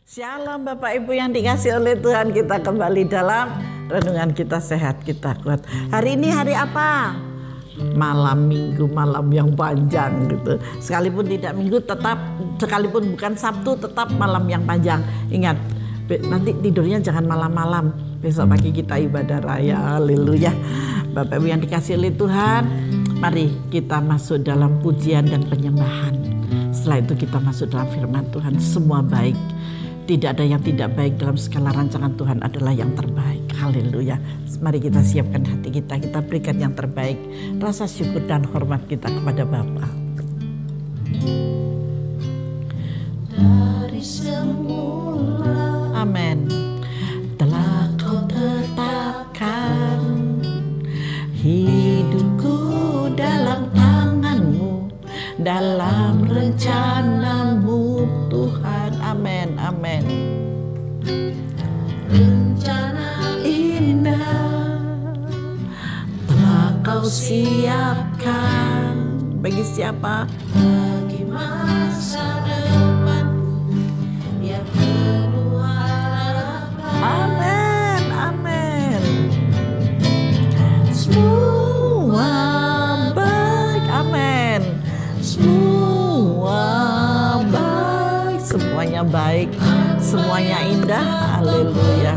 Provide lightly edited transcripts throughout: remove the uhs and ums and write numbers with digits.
Shalom Bapak Ibu yang dikasih oleh Tuhan, kita kembali dalam renungan kita sehat, kita kuat. Hari ini hari apa? Malam minggu, malam yang panjang gitu. Sekalipun tidak minggu tetap, sekalipun bukan Sabtu tetap malam yang panjang. Ingat, nanti tidurnya jangan malam-malam. Besok pagi kita ibadah raya, haleluya. Bapak Ibu yang dikasih oleh Tuhan, mari kita masuk dalam pujian dan penyembahan. Setelah itu kita masuk dalam firman Tuhan, semua baik. Tidak ada yang tidak baik, dalam segala rancangan Tuhan adalah yang terbaik. Haleluya. Mari kita siapkan hati kita, kita berikan yang terbaik. Rasa syukur dan hormat kita kepada Bapa. Dari semula, amin. Telah kau tetapkan hidupku dalam tanganmu, dalam rencanamu Tuhan. Amin, amin. Rencana indah telah kau siapkan. Bagi siapa? Bagi masa depan yang penuh harapan. Amin, amin. Semua baik, amin. Semua baik, semuanya baik, semuanya indah, haleluya.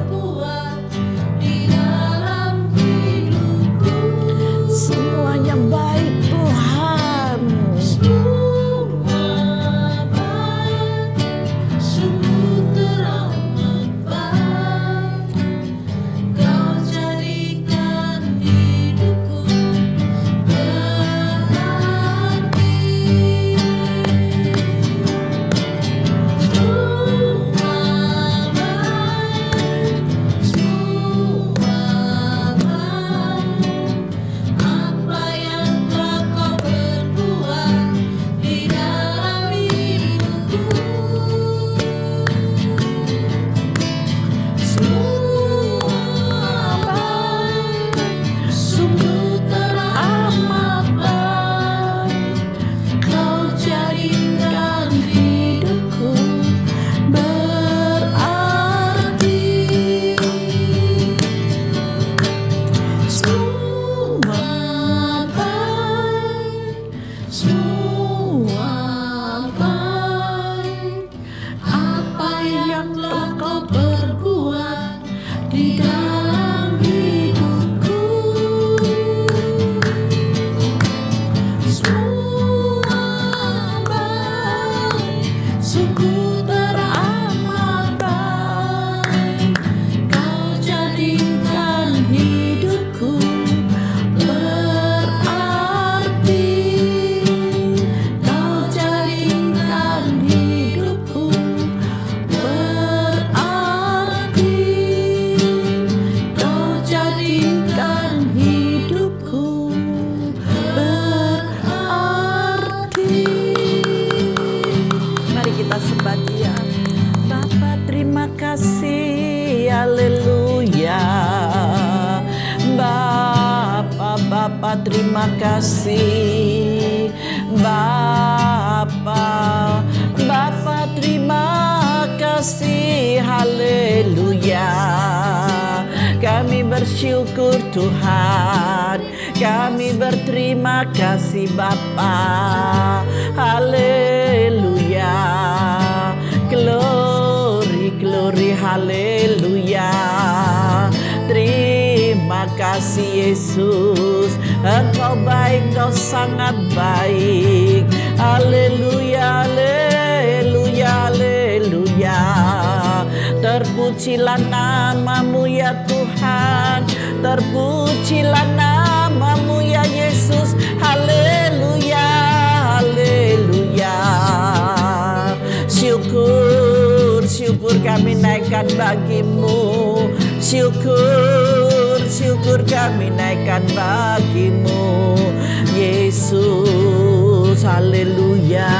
Semuanya baik Tuhan. Semua baik, sungguh teramat baik. Kau jadikan hidupku berarti. Terima kasih Bapa, Bapa terima kasih, haleluya. Kami bersyukur Tuhan, kami berterima kasih Bapa, haleluya. Glory, glory, haleluya. Terima kasih Yesus, Engkau baik, Engkau sangat baik. Haleluya, haleluya, haleluya. Terpujilah namamu ya Tuhan, terpujilah namamu ya Yesus. Haleluya, haleluya. Syukur, syukur kami naikkan bagimu. Syukur, syukur kami naikkan bagimu Yesus, haleluya.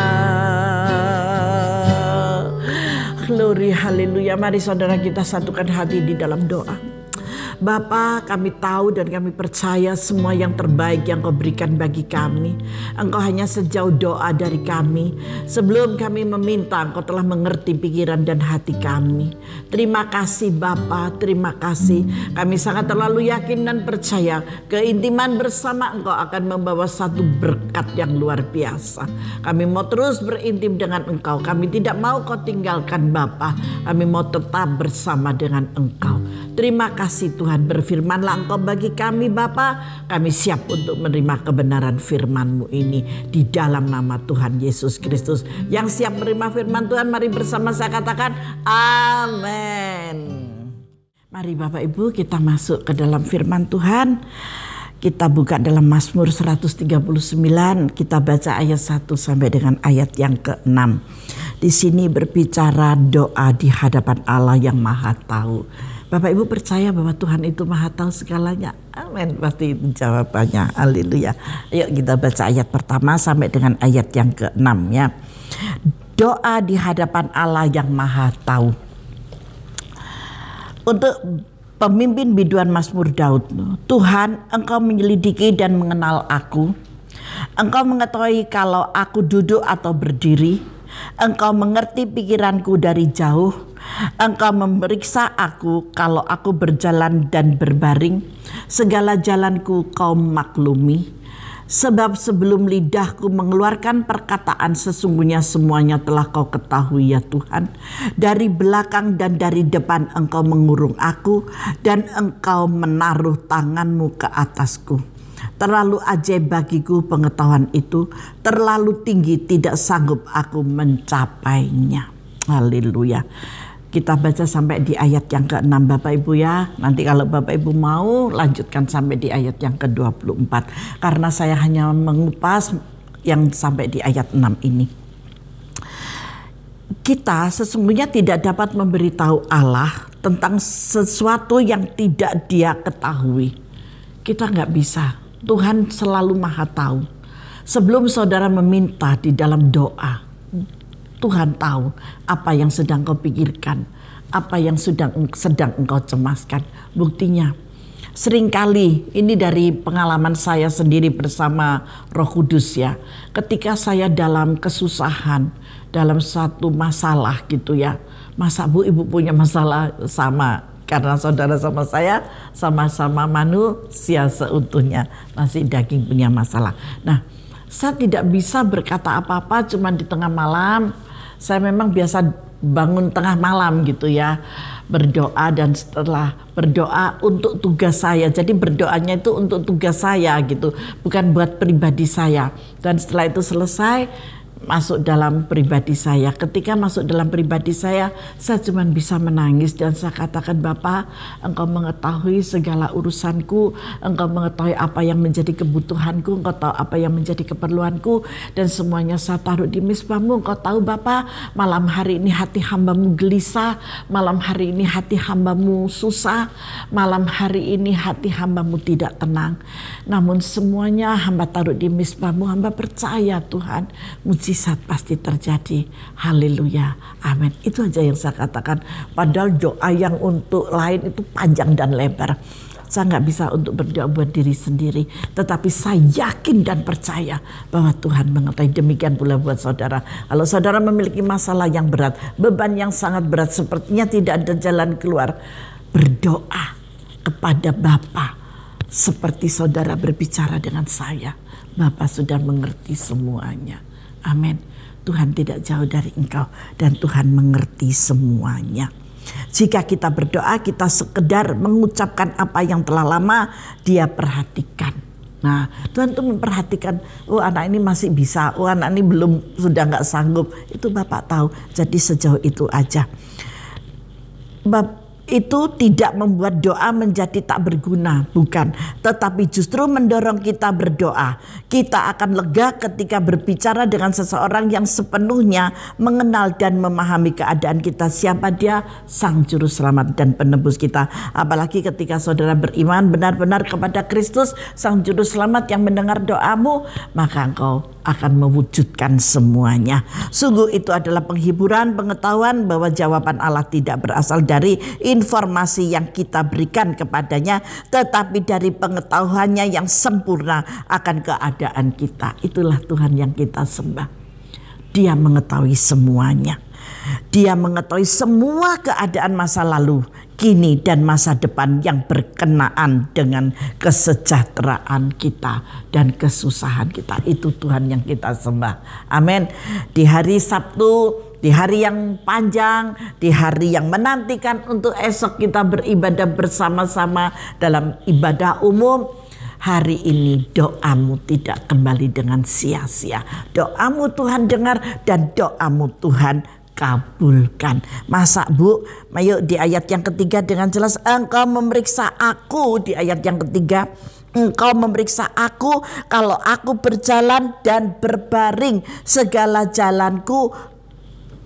Glory, haleluya. Mari saudara kita satukan hati di dalam doa. Bapa, kami tahu dan kami percaya semua yang terbaik yang Kau berikan bagi kami. Engkau hanya sejauh doa dari kami. Sebelum kami meminta, Engkau telah mengerti pikiran dan hati kami. Terima kasih Bapa, terima kasih. Kami sangat terlalu yakin dan percaya keintiman bersama Engkau akan membawa satu berkat yang luar biasa. Kami mau terus berintim dengan Engkau. Kami tidak mau Kau tinggalkan Bapa. Kami mau tetap bersama dengan Engkau. Terima kasih Tuhan, berfirmanlah Engkau bagi kami Bapa. Kami siap untuk menerima kebenaran firman-Mu ini di dalam nama Tuhan Yesus Kristus. Yang siap menerima firman Tuhan, mari bersama saya katakan amin. Mari Bapak Ibu kita masuk ke dalam firman Tuhan. Kita buka dalam Mazmur 139, kita baca ayat 1 sampai dengan ayat yang ke-6. Di sini berbicara doa di hadapan Allah yang Maha Tahu. Bapak Ibu percaya bahwa Tuhan itu Maha Tahu segalanya? Amin. Pasti itu jawabannya. Haleluya. Yuk kita baca ayat pertama sampai dengan ayat yang ke-6 ya. Doa di hadapan Allah yang Maha Tahu. Untuk pemimpin biduan Mazmur Daud. Tuhan, Engkau menyelidiki dan mengenal aku. Engkau mengetahui kalau aku duduk atau berdiri. Engkau mengerti pikiranku dari jauh. Engkau memeriksa aku kalau aku berjalan dan berbaring. Segala jalanku Kau maklumi. Sebab sebelum lidahku mengeluarkan perkataan, sesungguhnya semuanya telah Kau ketahui ya Tuhan. Dari belakang dan dari depan Engkau mengurung aku, dan Engkau menaruh tangan-Mu ke atasku. Terlalu ajaib bagiku pengetahuan itu, terlalu tinggi tidak sanggup aku mencapainya. Haleluya. Kita baca sampai di ayat yang ke-6 Bapak Ibu ya. Nanti kalau Bapak Ibu mau lanjutkan sampai di ayat yang ke-24. Karena saya hanya mengupas yang sampai di ayat 6 ini. Kita sesungguhnya tidak dapat memberitahu Allah tentang sesuatu yang tidak Dia ketahui. Kita nggak bisa. Tuhan selalu Maha Tahu. Sebelum saudara meminta di dalam doa, Tuhan tahu apa yang sedang kau pikirkan, apa yang sedang engkau cemaskan. Buktinya, seringkali ini dari pengalaman saya sendiri bersama Roh Kudus ya. Ketika saya dalam kesusahan, dalam satu masalah gitu ya. Masa Bu Ibu punya masalah sama? Karena saudara sama saya sama-sama manusia seutuhnya, masih daging punya masalah. Nah, saya tidak bisa berkata apa-apa cuma di tengah malam. Saya memang biasa bangun tengah malam gitu ya, berdoa, dan setelah berdoa untuk tugas saya. Jadi berdoanya itu untuk tugas saya gitu, bukan buat pribadi saya. Dan setelah itu selesai, masuk dalam pribadi saya. Ketika masuk dalam pribadi saya cuma bisa menangis dan saya katakan, Bapa, Engkau mengetahui segala urusanku, Engkau mengetahui apa yang menjadi kebutuhanku, Engkau tahu apa yang menjadi keperluanku, dan semuanya saya taruh di mezbah-Mu. Engkau tahu Bapa, malam hari ini hati hamba-Mu gelisah, malam hari ini hati hamba-Mu susah, malam hari ini hati hamba-Mu tidak tenang. Namun semuanya hamba taruh di mezbah-Mu. Hamba percaya Tuhan, mujizat pasti terjadi. Haleluya, amin. Itu aja yang saya katakan. Padahal doa yang untuk lain itu panjang dan lebar. Saya nggak bisa untuk berdoa buat diri sendiri, tetapi saya yakin dan percaya bahwa Tuhan mengetahui. Demikian pula buat saudara. Kalau saudara memiliki masalah yang berat, beban yang sangat berat, sepertinya tidak ada jalan keluar, berdoa kepada Bapa seperti saudara berbicara dengan saya. Bapa sudah mengerti semuanya. Amin. Tuhan tidak jauh dari engkau dan Tuhan mengerti semuanya. Jika kita berdoa, kita sekedar mengucapkan apa yang telah lama Dia perhatikan. Nah, Tuhan tuh memperhatikan, oh anak ini masih bisa, oh anak ini sudah nggak sanggup. Itu Bapak tahu. Jadi sejauh itu aja. Itu tidak membuat doa menjadi tak berguna, bukan. Tetapi justru mendorong kita berdoa. Kita akan lega ketika berbicara dengan seseorang yang sepenuhnya mengenal dan memahami keadaan kita. Siapa Dia? Sang Juru Selamat dan Penebus kita. Apalagi ketika saudara beriman benar-benar kepada Kristus, Sang Juru Selamat yang mendengar doamu, maka engkau akan mewujudkan semuanya. Sungguh itu adalah penghiburan, pengetahuan bahwa jawaban Allah tidak berasal dari informasi yang kita berikan kepadanya, tetapi dari pengetahuannya yang sempurna akan keadaan kita. Itulah Tuhan yang kita sembah. Dia mengetahui semuanya. Dia mengetahui semua keadaan masa lalu, kini dan masa depan yang berkenaan dengan kesejahteraan kita dan kesusahan kita. Itu Tuhan yang kita sembah. Amin. Di hari Sabtu, di hari yang panjang, di hari yang menantikan untuk esok kita beribadah bersama-sama dalam ibadah umum, hari ini doamu tidak kembali dengan sia-sia. Doamu Tuhan dengar dan doamu Tuhan kabulkan. Masa Bu, ayo di ayat yang ketiga dengan jelas, engkau memeriksa aku. Di ayat yang ketiga, engkau memeriksa aku kalau aku berjalan dan berbaring, segala jalanku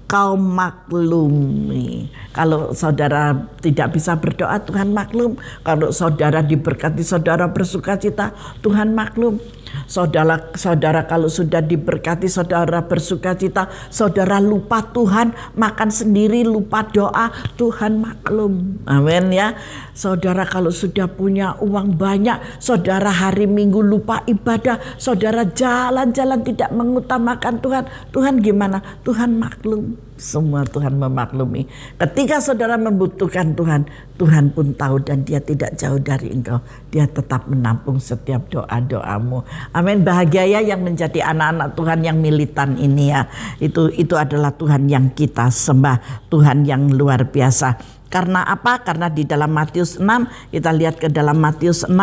kau maklumi. Kalau saudara tidak bisa berdoa, Tuhan maklum. Kalau saudara diberkati, saudara bersuka cita, Tuhan maklum. Saudara kalau sudah diberkati, saudara bersuka cita, saudara lupa Tuhan, makan sendiri, lupa doa, Tuhan maklum. Amin ya. Saudara kalau sudah punya uang banyak, saudara hari Minggu lupa ibadah, saudara jalan-jalan tidak mengutamakan Tuhan, Tuhan gimana? Tuhan maklum. Semua Tuhan memaklumi. Ketika saudara membutuhkan Tuhan, Tuhan pun tahu dan dia tidak jauh dari engkau. Dia tetap menampung setiap doa-doamu. Amin. Bahagia ya yang menjadi anak-anak Tuhan yang militan ini ya. Itu adalah Tuhan yang kita sembah. Tuhan yang luar biasa. Karena apa? Karena di dalam Matius 6, kita lihat ke dalam Matius 6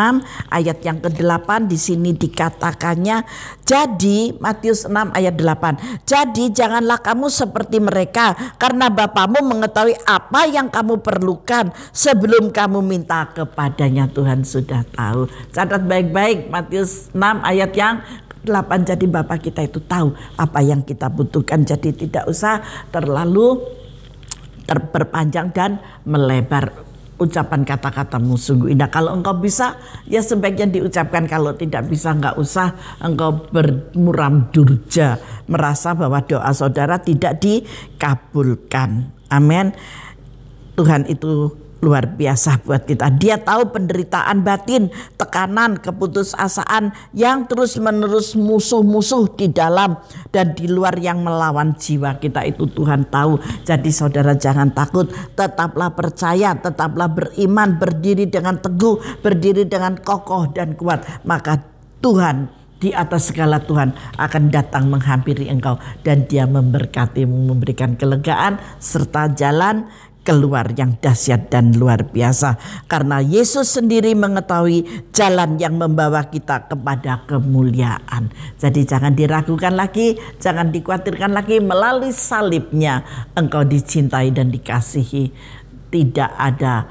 ayat yang ke-8, di sini dikatakannya, jadi Matius 6 ayat 8, jadi janganlah kamu seperti mereka, karena Bapamu mengetahui apa yang kamu perlukan sebelum kamu minta kepadanya. Tuhan sudah tahu. Catat baik-baik Matius 6 ayat yang 8, jadi Bapa kita itu tahu apa yang kita butuhkan. Jadi tidak usah terlalu berpanjang dan melebar. Ucapan kata-katamu sungguh indah. Kalau engkau bisa, ya sebaiknya diucapkan. Kalau tidak bisa, enggak usah engkau bermuram durja, merasa bahwa doa saudara tidak dikabulkan. Amin. Tuhan itu luar biasa buat kita. Dia tahu penderitaan batin, tekanan, keputusasaan yang terus-menerus musuh-musuh di dalam dan di luar yang melawan jiwa kita. Itu Tuhan tahu. Jadi saudara jangan takut, tetaplah percaya, tetaplah beriman, berdiri dengan teguh, berdiri dengan kokoh dan kuat. Maka Tuhan di atas segala Tuhan akan datang menghampiri engkau dan dia memberkatimu, memberikan kelegaan serta jalan keluar yang dahsyat dan luar biasa. Karena Yesus sendiri mengetahui jalan yang membawa kita kepada kemuliaan. Jadi jangan diragukan lagi, jangan dikhawatirkan lagi. Melalui salibnya engkau dicintai dan dikasihi. Tidak ada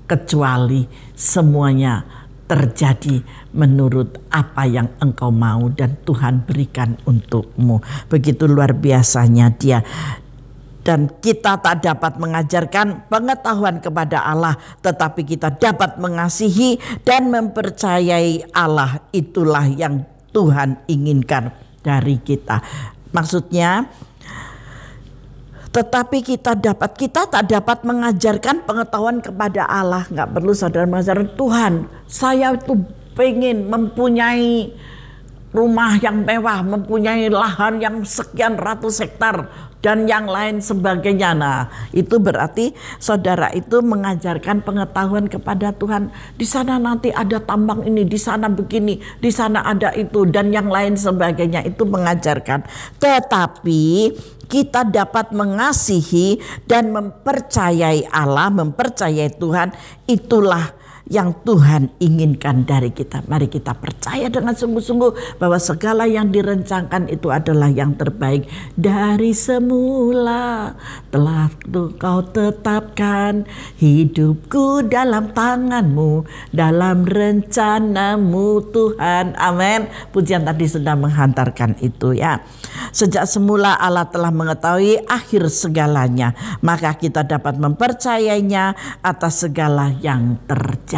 kecuali, semuanya terjadi menurut apa yang engkau mau dan Tuhan berikan untukmu. Begitu luar biasanya dia. Dan kita tak dapat mengajarkan pengetahuan kepada Allah, tetapi kita dapat mengasihi dan mempercayai Allah. Itulah yang Tuhan inginkan dari kita. Maksudnya, tetapi kita tak dapat mengajarkan pengetahuan kepada Allah. Nggak perlu saudara mengajarkan, Tuhan, saya itu pengen mempunyai rumah yang mewah, mempunyai lahan yang sekian ratus hektar dan yang lain sebagainya. Nah, itu berarti saudara itu mengajarkan pengetahuan kepada Tuhan. Di sana nanti ada tambang ini, di sana begini, di sana ada itu dan yang lain sebagainya. Itu mengajarkan. Tetapi kita dapat mengasihi dan mempercayai Allah, mempercayai Tuhan. Itulah yang Tuhan inginkan dari kita. Mari kita percaya dengan sungguh-sungguh bahwa segala yang direncanakan itu adalah yang terbaik. Dari semula telah Kau tetapkan hidupku dalam tangan-Mu, dalam rencana-Mu Tuhan. Amin. Pujian tadi sudah menghantarkan itu ya. Sejak semula Allah telah mengetahui akhir segalanya, maka kita dapat mempercayainya atas segala yang terjadi.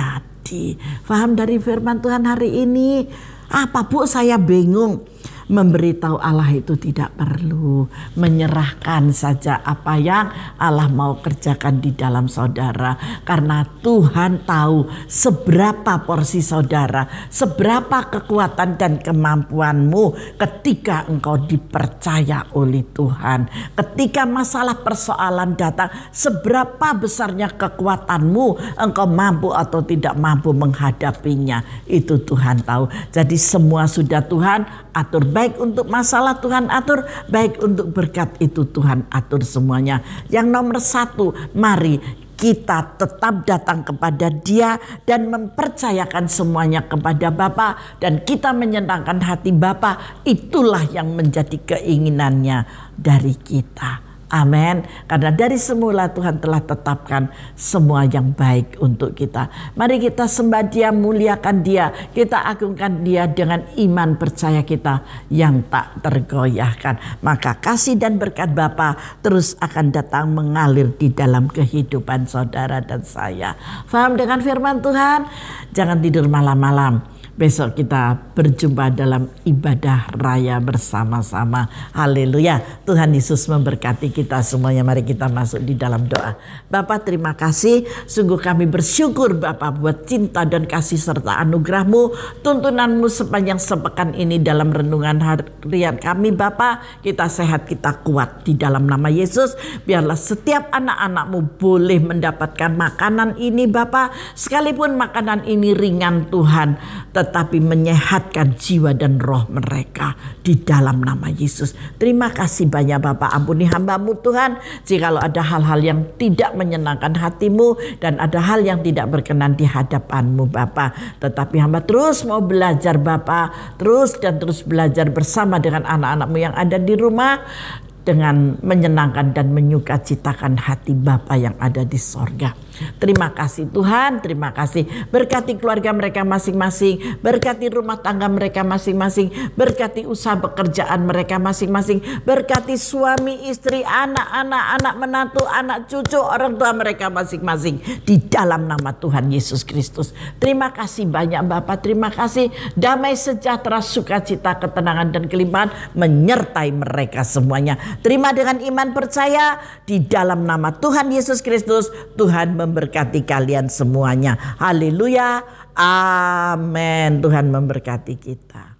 Faham dari firman Tuhan hari ini? Apa Bu, saya bingung. Memberitahu Allah itu tidak perlu. Menyerahkan saja apa yang Allah mau kerjakan di dalam saudara. Karena Tuhan tahu seberapa porsi saudara, seberapa kekuatan dan kemampuanmu ketika engkau dipercaya oleh Tuhan. Ketika masalah persoalan datang, seberapa besarnya kekuatanmu, engkau mampu atau tidak mampu menghadapinya. Itu Tuhan tahu. Jadi semua sudah Tuhan atur, baik untuk masalah Tuhan atur, baik untuk berkat itu Tuhan atur semuanya. Yang nomor satu, mari kita tetap datang kepada Dia dan mempercayakan semuanya kepada Bapa, dan kita menyenangkan hati Bapa. Itulah yang menjadi keinginannya dari kita. Amin. Karena dari semula Tuhan telah tetapkan semua yang baik untuk kita. Mari kita sembah Dia, muliakan Dia, kita agungkan Dia dengan iman percaya kita yang tak tergoyahkan. Maka kasih dan berkat Bapa terus akan datang mengalir di dalam kehidupan saudara dan saya. Faham dengan firman Tuhan? Jangan tidur malam-malam. Besok kita berjumpa dalam ibadah raya bersama-sama. Haleluya. Tuhan Yesus memberkati kita semuanya. Mari kita masuk di dalam doa. Bapa, terima kasih. Sungguh kami bersyukur Bapa buat cinta dan kasih serta anugerah-Mu, tuntunanmu sepanjang sepekan ini dalam renungan harian kami Bapa. Kita sehat, kita kuat di dalam nama Yesus. Biarlah setiap anak-anak-Mu boleh mendapatkan makanan ini Bapa. Sekalipun makanan ini ringan Tuhan, tetapi menyehatkan jiwa dan roh mereka di dalam nama Yesus. Terima kasih banyak Bapak. Ampuni hamba-Mu Tuhan, jikalau ada hal-hal yang tidak menyenangkan hati-Mu dan ada hal yang tidak berkenan di hadapan-Mu Bapak. Tetapi hamba terus mau belajar Bapak, terus belajar bersama dengan anak-anak-Mu yang ada di rumah, dengan menyenangkan dan menyukacitakan hati Bapa yang ada di sorga. Terima kasih Tuhan, terima kasih. Berkati keluarga mereka masing-masing, berkati rumah tangga mereka masing-masing, berkati usaha pekerjaan mereka masing-masing, berkati suami, istri, anak menantu, anak cucu, orang tua mereka masing-masing di dalam nama Tuhan Yesus Kristus. Terima kasih banyak Bapa, terima kasih. Damai sejahtera, sukacita, ketenangan dan kelimpahan menyertai mereka semuanya. Terima dengan iman percaya di dalam nama Tuhan Yesus Kristus. Tuhan memberkati kalian semuanya. Haleluya. Amin. Tuhan memberkati kita.